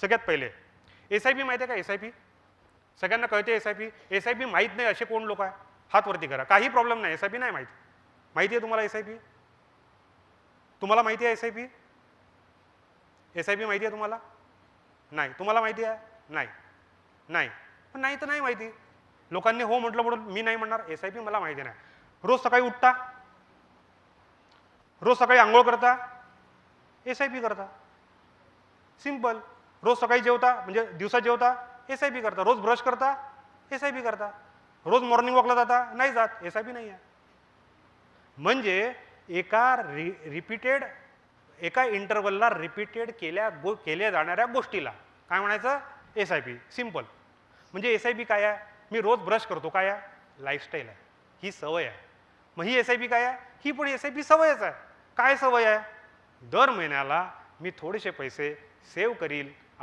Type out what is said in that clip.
सगळ्यात पहिले SIP माहिती आहे का? SIP सगळ्यांना कळते SIP? SIP माहीत नाही असे कोण लोक आहे? हात वरती करा. काही प्रॉब्लेम नाही. SIP नाही माहिती. माहिती आहे तुम्हाला SIP? तुम्हाला माहिती आहे SIP? SIP माहिती आहे तुम्हाला? नाही. तुम्हाला माहिती आहे? नाही. नाही. पण नाही तर नाही माहिती. लोकांनी हो म्हटलं म्हणून मी नाही म्हणणार. SIP मला माहिती नाही. रोज सकाळी उठता, रोज सकाळी अंघोळ करता, SIP करता. सिंपल. रोज सकाळी जेवता म्हणजे दिवसात जेवता, SIP करता. रोज ब्रश करता, SIP करता. रोज मॉर्निंग वॉकला जाता, नाही जात, SIP नाही आहे. म्हणजे एका इंटरव्हलला रिपीटेड केल्या जाणाऱ्या गोष्टीला काय म्हणायचं? SIP. सिंपल. म्हणजे SIP काय आहे? मी रोज ब्रश करतो, काय आहे? लाईफस्टाईल आहे, ही सवय आहे. मग ही SIP काय आहे? ही पण SIP सवयच आहे. काय सवय आहे? दर महिन्याला मी थोडेसे पैसे सेव्ह करील